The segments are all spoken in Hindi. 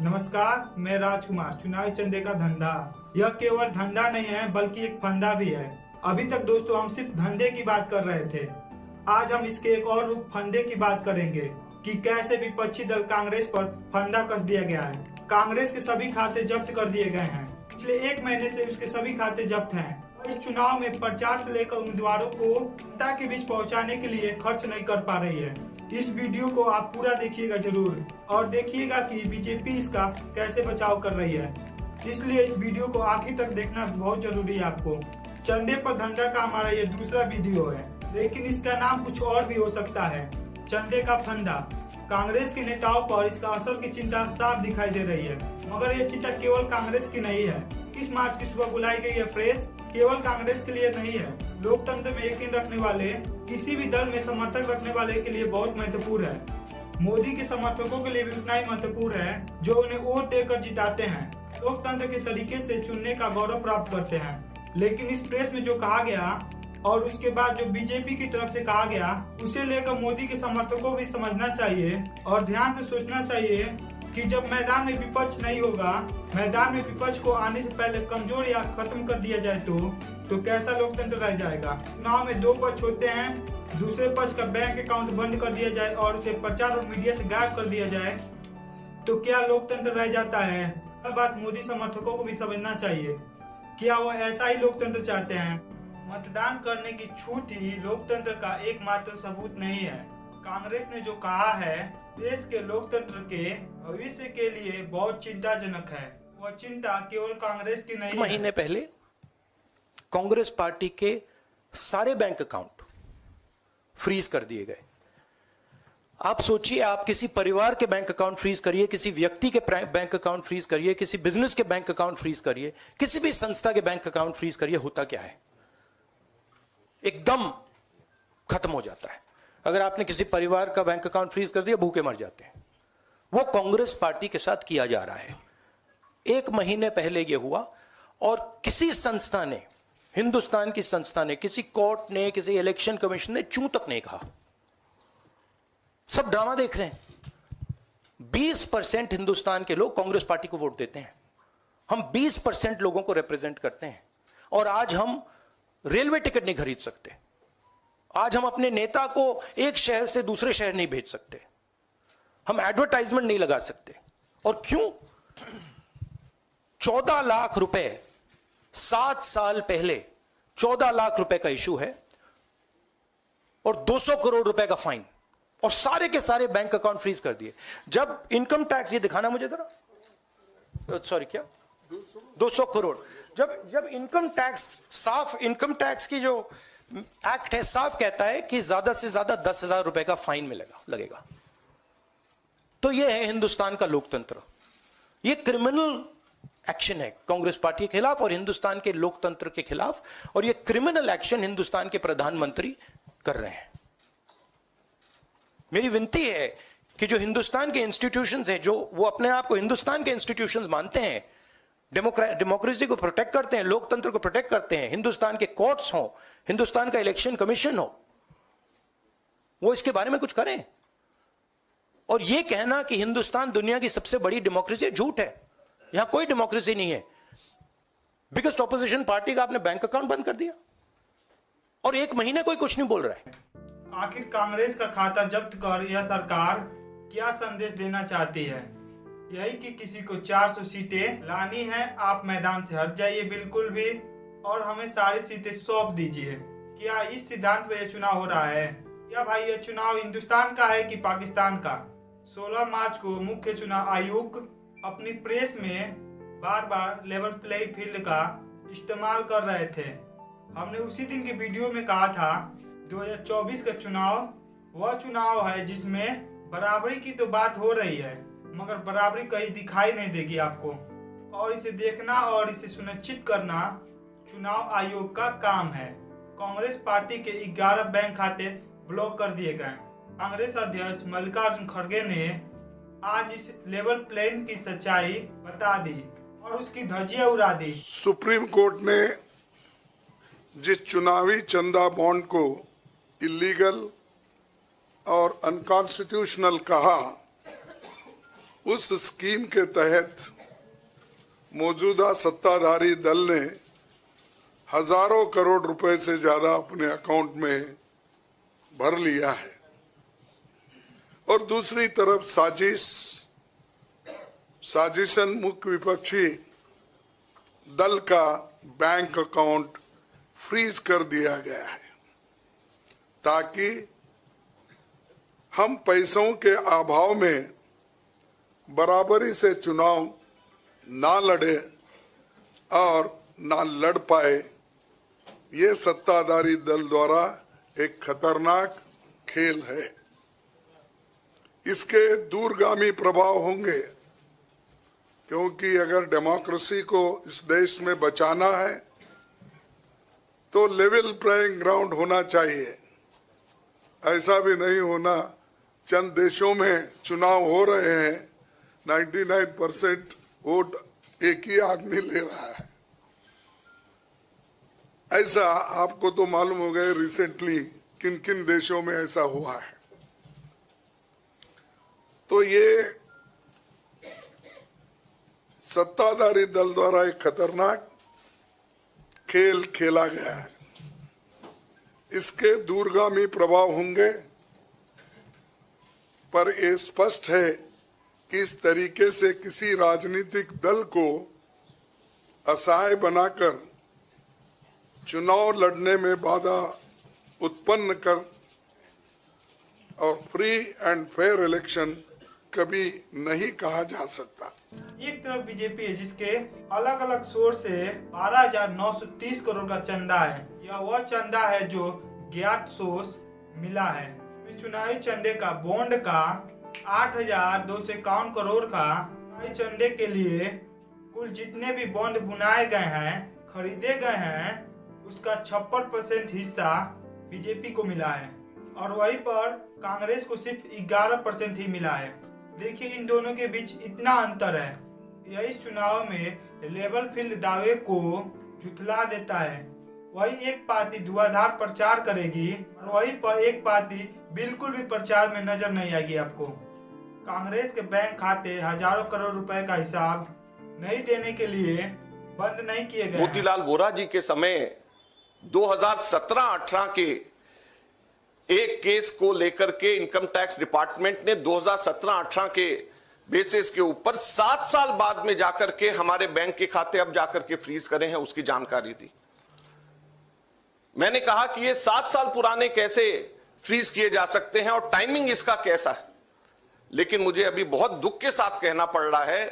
नमस्कार, मैं राजकुमार। चुनावी चंदे का धंधा यह केवल धंधा नहीं है बल्कि एक फंदा भी है। अभी तक दोस्तों हम सिर्फ धंधे की बात कर रहे थे। आज हम इसके एक और रूप फंदे की बात करेंगे कि कैसे विपक्षी दल कांग्रेस पर फंदा कस दिया गया है। कांग्रेस के सभी खाते जब्त कर दिए गए हैं। पिछले एक महीने से उसके सभी खाते जब्त हैं। इस चुनाव में प्रचार से लेकर उम्मीदवारों को जनता के बीच पहुंचाने के लिए खर्च नहीं कर पा रही है। इस वीडियो को आप पूरा देखिएगा जरूर और देखिएगा कि बीजेपी इसका कैसे बचाव कर रही है। इसलिए इस वीडियो को आखिर तक देखना बहुत जरूरी है। आपको चंदे पर धंधा का हमारा ये दूसरा वीडियो है, लेकिन इसका नाम कुछ और भी हो सकता है, चंदे का फंदा। कांग्रेस के नेताओं पर इसका असर की चिंता साफ दिखाई दे रही है, मगर यह चिंता केवल कांग्रेस की नहीं है। इस मार्च की सुबह बुलाई गई यह प्रेस केवल कांग्रेस के लिए नहीं है, लोकतंत्र में यकीन रखने वाले, किसी भी दल में समर्थक रखने वाले के लिए बहुत महत्वपूर्ण है। मोदी के समर्थकों के लिए भी उतना ही महत्वपूर्ण है जो उन्हें वोट देकर जिताते हैं, लोकतंत्र के तरीके से चुनने का गौरव प्राप्त करते हैं। लेकिन इस प्रेस में जो कहा गया और उसके बाद जो बीजेपी की तरफ से कहा गया, उसे लेकर मोदी के समर्थकों को भी समझना चाहिए और ध्यान से सोचना चाहिए कि जब मैदान में विपक्ष नहीं होगा, मैदान में विपक्ष को आने से पहले कमजोर या खत्म कर दिया जाए तो कैसा लोकतंत्र रह जाएगा। चुनाव में दो पक्ष होते हैं, दूसरे पक्ष का बैंक अकाउंट बंद कर दिया जाए और उसे प्रचार और मीडिया से गायब कर दिया जाए तो क्या लोकतंत्र रह जाता है। यह बात मोदी समर्थकों को भी समझना चाहिए। क्या वो ऐसा ही लोकतंत्र चाहते हैं? मतदान करने की छूट ही लोकतंत्र का एकमात्र सबूत नहीं है। कांग्रेस ने जो कहा है देश के लोकतंत्र के भविष्य के लिए बहुत चिंताजनक है। वह चिंता केवल कांग्रेस की नहीं है। महीने पहले कांग्रेस पार्टी के सारे बैंक अकाउंट फ्रीज कर दिए गए। आप सोचिए, आप किसी परिवार के बैंक अकाउंट फ्रीज करिए, किसी व्यक्ति के बैंक अकाउंट फ्रीज करिए, किसी बिजनेस के बैंक अकाउंट फ्रीज करिए, किसी भी संस्था के बैंक अकाउंट फ्रीज करिए, होता क्या है? एकदम खत्म हो जाता है। अगर आपने किसी परिवार का बैंक अकाउंट फ्रीज कर दिया, भूखे मर जाते हैं। वो कांग्रेस पार्टी के साथ किया जा रहा है। एक महीने पहले यह हुआ और किसी संस्था ने, हिंदुस्तान की संस्था ने, किसी कोर्ट ने, किसी इलेक्शन कमीशन ने चूं तक नहीं कहा। सब ड्रामा देख रहे हैं। 20% हिंदुस्तान के लोग कांग्रेस पार्टी को वोट देते हैं। हम 20% लोगों को रिप्रेजेंट करते हैं और आज हम रेलवे टिकट नहीं खरीद सकते। आज हम अपने नेता को एक शहर से दूसरे शहर नहीं भेज सकते। हम एडवर्टाइजमेंट नहीं लगा सकते। और क्यों? 14 लाख रुपए 7 साल पहले 14 लाख रुपए का इशू है और 200 करोड़ रुपए का फाइन और सारे के सारे बैंक अकाउंट फ्रीज कर दिए। जब इनकम टैक्स, ये दिखाना मुझे जरा, सॉरी, क्या 200 करोड़, जब इनकम टैक्स, साफ इनकम टैक्स की जो एक्ट है साफ कहता है कि ज्यादा से ज्यादा 10,000 रुपए का फाइन लगेगा। तो यह है हिंदुस्तान का लोकतंत्र। यह क्रिमिनल एक्शन है कांग्रेस पार्टी के खिलाफ और हिंदुस्तान के लोकतंत्र के खिलाफ, और यह क्रिमिनल एक्शन हिंदुस्तान के प्रधानमंत्री कर रहे हैं। मेरी विनती है कि जो हिंदुस्तान के इंस्टीट्यूशंस हैं, जो वो अपने आप को हिंदुस्तान के इंस्टीट्यूशंस मानते हैं, डेमोक्रेसी को प्रोटेक्ट करते हैं, लोकतंत्र को प्रोटेक्ट करते हैं, हिंदुस्तान के कोर्ट्स हो, हिंदुस्तान का इलेक्शन कमीशन हो, वो इसके बारे में कुछ करें। और यह कहना कि हिंदुस्तान दुनिया की सबसे बड़ी डेमोक्रेसी, झूठ है। यहां कोई डेमोक्रेसी नहीं है। बिगेस्ट ऑपोजिशन पार्टी का आपने बैंक अकाउंट बंद कर दिया और एक महीने कोई कुछ नहीं बोल रहा है। आखिर कांग्रेस का खाता जब्त कर यह सरकार क्या संदेश देना चाहती है? यही कि किसी को 400 सीटें लानी है, आप मैदान से हट जाइए बिल्कुल भी और हमें सारी सीटें सौंप दीजिए। क्या इस सिद्धांत पे यह चुनाव हो रहा है? या भाई यह चुनाव हिंदुस्तान का है कि पाकिस्तान का? 16 मार्च को मुख्य चुनाव आयोग अपनी प्रेस में बार बार लेवल प्ले फील्ड का इस्तेमाल कर रहे थे। हमने उसी दिन के वीडियो में कहा था 2024 का चुनाव वह चुनाव है जिसमें बराबरी की तो बात हो रही है, मगर बराबरी कहीं दिखाई नहीं देगी आपको। और इसे देखना और इसे सुनिश्चित करना चुनाव आयोग का काम है। कांग्रेस पार्टी के 11 बैंक खाते ब्लॉक कर दिए गए। कांग्रेस अध्यक्ष मल्लिकार्जुन खड़गे ने आज इस लेवल प्लेन की सच्चाई बता दी और उसकी धज्जियां उड़ा दी। सुप्रीम कोर्ट ने जिस चुनावी चंदा बॉन्ड को इलीगल और अनकॉन्स्टिट्यूशनल कहा, उस स्कीम के तहत मौजूदा सत्ताधारी दल ने हजारों करोड़ रुपए से ज्यादा अपने अकाउंट में भर लिया है और दूसरी तरफ साजिशन मुख्य विपक्षी दल का बैंक अकाउंट फ्रीज कर दिया गया है ताकि हम पैसों के अभाव में बराबरी से चुनाव ना लड़े और ना लड़ पाए। ये सत्ताधारी दल द्वारा एक खतरनाक खेल है। इसके दूरगामी प्रभाव होंगे क्योंकि अगर डेमोक्रेसी को इस देश में बचाना है तो लेवल प्लेइंग ग्राउंड होना चाहिए। ऐसा भी नहीं होना चंद देशों में चुनाव हो रहे हैं 99% वोट एक ही आदमी ले रहा है। ऐसा आपको तो मालूम हो गया रिसेंटली किन किन देशों में ऐसा हुआ है। तो ये सत्ताधारी दल द्वारा एक खतरनाक खेल खेला गया है। इसके दूरगामी प्रभाव होंगे पर यह स्पष्ट है कि इस तरीके से किसी राजनीतिक दल को असहाय बनाकर चुनाव लड़ने में बाधा उत्पन्न कर और फ्री एंड फेयर इलेक्शन कभी नहीं कहा जा सकता। एक तरफ बीजेपी है जिसके अलग अलग सोर्स से 12,930 करोड़ का चंदा है। यह वह चंदा है जो ज्ञात सोर्स मिला है। चुनावी चंदे का बॉन्ड का 8,251 करोड़ का चुनावी चंदे के लिए कुल जितने भी बॉन्ड बुनाए गए हैं खरीदे गए हैं उसका 56% हिस्सा बीजेपी को मिला है और वहीं पर कांग्रेस को सिर्फ 11% ही मिला है। देखिए इन दोनों के बीच इतना अंतर है। यह इस चुनाव में लेवल फील्ड दावे को झुठला देता है। वही एक पार्टी धुआंधार प्रचार करेगी और वहीं पर एक पार्टी बिल्कुल भी प्रचार में नजर नहीं आएगी। आपको कांग्रेस के बैंक खाते हजारों करोड़ रुपए का हिसाब नहीं देने के लिए बंद नहीं किए गए। मोतीलाल वोरा जी के समय 2017-18 के एक केस को लेकर के इनकम टैक्स डिपार्टमेंट ने 2017-18 के बेसिस के ऊपर 7 साल बाद में जाकर के हमारे बैंक के खाते अब जाकर के फ्रीज करे हैं, उसकी जानकारी दी। मैंने कहा कि ये 7 साल पुराने कैसे फ्रीज किए जा सकते हैं और टाइमिंग इसका कैसा है। लेकिन मुझे अभी बहुत दुख के साथ कहना पड़ रहा है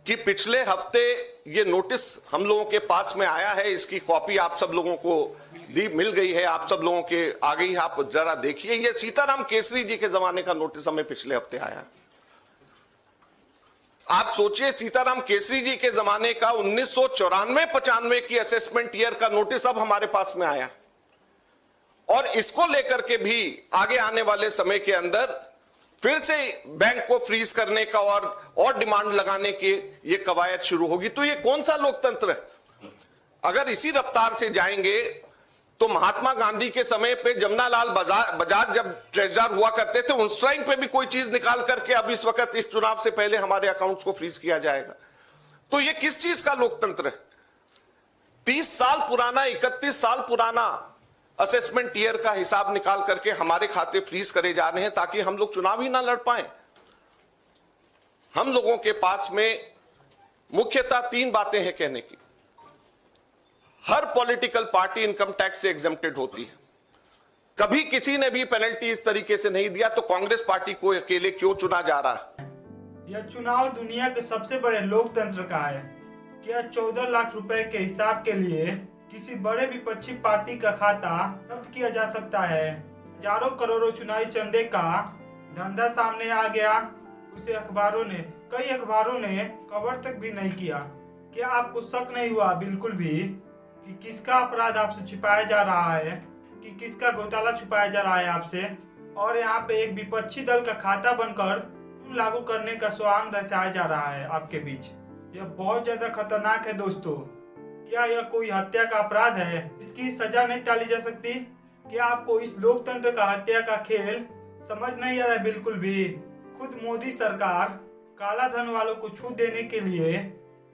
कि पिछले हफ्ते ये नोटिस हम लोगों के पास में आया है। इसकी कॉपी आप सब लोगों को मिल गई है, आप सब लोगों के आ गई। आप जरा देखिए, ये सीताराम केसरी जी के जमाने का नोटिस हमें पिछले हफ्ते आया। आप सोचिए, सीताराम केसरी जी के जमाने का 1994-95 की असेसमेंट ईयर का नोटिस अब हमारे पास में आया और इसको लेकर के भी आगे आने वाले समय के अंदर फिर से बैंक को फ्रीज करने का और डिमांड लगाने की ये कवायद शुरू होगी। तो ये कौन सा लोकतंत्र है? अगर इसी रफ्तार से जाएंगे तो महात्मा गांधी के समय पे जमनालाल बजाज जब ट्रेजरर हुआ करते थे उस टाइम पे भी कोई चीज निकाल करके अब इस वक्त इस चुनाव से पहले हमारे अकाउंट्स को फ्रीज किया जाएगा। तो ये किस चीज का लोकतंत्र है? 30 साल पुराना 31 साल पुराना असेसमेंट ईयर का हिसाब निकाल करके हमारे खाते फ्रीज करे जा रहे हैं ताकि हम लोग चुनाव ही ना लड़ पाए। हम लोगों के पास में मुख्यतः 3 बातें हैं कहने की। हर पॉलिटिकल पार्टी इनकम टैक्स से एग्जेम्प्टेड होती है। कभी किसी ने भी पेनल्टी इस तरीके से नहीं दिया, तो कांग्रेस पार्टी को अकेले क्यों चुना जा रहा है? यह चुनाव दुनिया के सबसे बड़े लोकतंत्र का है। क्या 14 लाख रुपए के हिसाब के लिए किसी बड़े विपक्षी पार्टी का खाता जब्त किया जा सकता है? हजारों करोड़ों चुनावी चंदे का धंधा सामने आ गया, उसे कई अखबारों ने कवर तक भी नहीं किया। क्या आपको शक नहीं हुआ बिल्कुल भी कि किसका अपराध आपसे छिपाया जा रहा है, कि किसका घोटाला छुपाया जा रहा है आपसे? और यहाँ पे एक विपक्षी दल का खाता बनकर लागू करने का स्वांग रचाया जा रहा है आपके बीच। यह बहुत ज्यादा खतरनाक है दोस्तों। क्या यह कोई हत्या का अपराध है? इसकी सजा नहीं टाली जा सकती? क्या आपको इस लोकतंत्र का हत्या का खेल समझ नहीं आ रहा है बिल्कुल भी? खुद मोदी सरकार काला धन वालों को छूट देने के लिए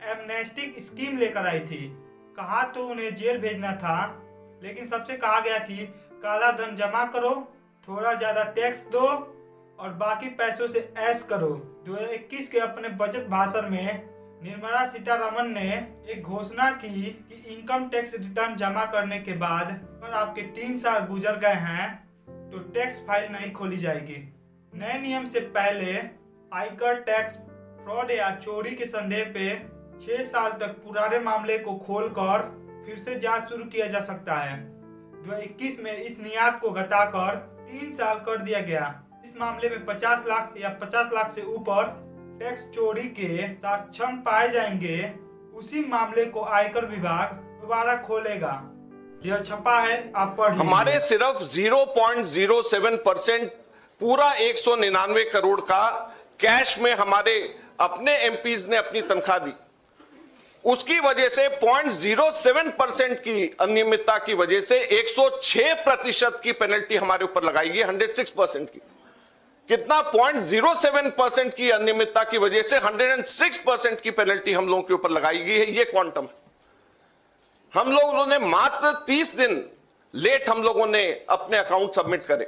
एमनेस्टिक स्कीम लेकर आई थी। कहा तो उन्हें जेल भेजना था, लेकिन सबसे कहा गया कि काला धन जमा करो, थोड़ा ज्यादा टैक्स दो और बाकी पैसों से ऐश करो। 2021 के अपने बजट भाषण में निर्मला सीतारमण ने एक घोषणा की कि इनकम टैक्स रिटर्न जमा करने के बाद अगर आपके 3 साल गुजर गए हैं तो टैक्स फाइल नहीं खोली जाएगी। नए नियम से पहले आयकर टैक्स फ्रॉड या चोरी के संदेह पे 6 साल तक पुराने मामले को खोलकर फिर से जांच शुरू किया जा सकता है। 2021 में इस नियत को घटाकर 3 साल कर दिया गया। इस मामले में 50 लाख या 50 लाख से ऊपर टैक्स चोरी के सक्षम पाए जाएंगे, उसी मामले को आयकर विभाग दोबारा खोलेगा। यह छपा है, आप पढ़ लीजिए। हमारे सिर्फ 0.07% पूरा 199 करोड़ का कैश में हमारे अपने एमपीज ने अपनी तनख्वाह दी। उसकी वजह से 0.07% की अनियमितता की वजह से 106% की पेनल्टी हमारे ऊपर लगाई गई, 106% की। कितना 0.07% की अनियमितता की वजह से 106% की पेनल्टी हम लोगों के ऊपर लगाई गई है। ये क्वांटम हम लोगों ने मात्र 30 दिन लेट हम लोगों ने अपने अकाउंट सबमिट करे।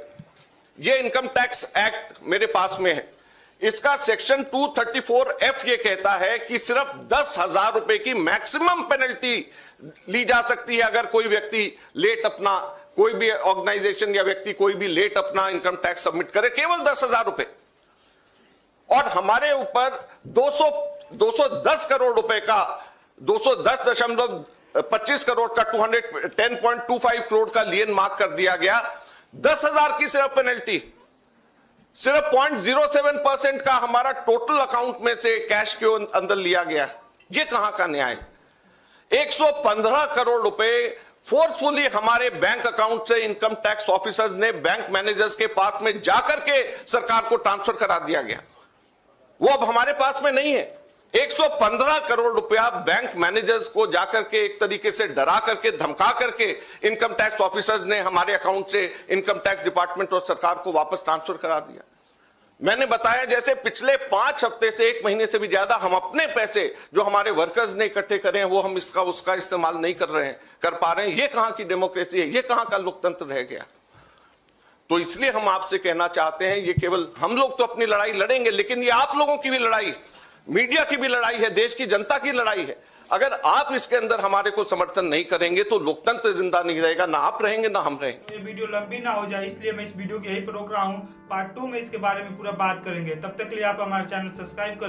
ये इनकम टैक्स एक्ट मेरे पास में है, इसका सेक्शन 234F ये कहता है कि सिर्फ 10,000 रुपए की मैक्सिमम पेनल्टी ली जा सकती है अगर कोई व्यक्ति लेट अपना, कोई भी ऑर्गेनाइजेशन या व्यक्ति कोई भी लेट अपना इनकम टैक्स सबमिट करे, केवल 10,000 रुपए। और हमारे ऊपर 210 करोड़ रुपए का 210.25 करोड़ का 210.25 करोड़ का लियन मार्क कर दिया गया। 10,000 की सिर्फ पेनल्टी, सिर्फ 0.07% का हमारा टोटल अकाउंट में से कैश के अंदर लिया गया। ये कहां का न्याय? 115 करोड़ रुपए फोर्सफुली हमारे बैंक अकाउंट से इनकम टैक्स ऑफिसर्स ने बैंक मैनेजर्स के पास में जाकर के सरकार को ट्रांसफर करा दिया गया। वो अब हमारे पास में नहीं है। 115 करोड़ रुपया बैंक मैनेजर्स को जाकर के एक तरीके से डरा करके, धमका करके इनकम टैक्स ऑफिसर्स ने हमारे अकाउंट से इनकम टैक्स डिपार्टमेंट और सरकार को वापस ट्रांसफर करा दिया। मैंने बताया जैसे पिछले 5 हफ्ते से 1 महीने से भी ज्यादा हम अपने पैसे जो हमारे वर्कर्स ने इकट्ठे करे हैं वो हम इसका उसका इस्तेमाल नहीं कर पा रहे हैं। ये कहां की डेमोक्रेसी है? ये कहां का लोकतंत्र रह गया? तो इसलिए हम आपसे कहना चाहते हैं, ये केवल हम लोग तो अपनी लड़ाई लड़ेंगे, लेकिन ये आप लोगों की भी लड़ाई, मीडिया की भी लड़ाई है, देश की जनता की लड़ाई है। अगर आप इसके अंदर हमारे को समर्थन नहीं करेंगे तो लोकतंत्र जिंदा नहीं रहेगा, ना आप रहेंगे ना हम रहेंगे। ये वीडियो लंबी ना हो जाए इसलिए मैं इस वीडियो को यही पर रोक रहा हूँ। पार्ट 2 में इसके बारे में पूरा बात करेंगे। तब तक के लिए आप हमारे चैनल सब्सक्राइब कर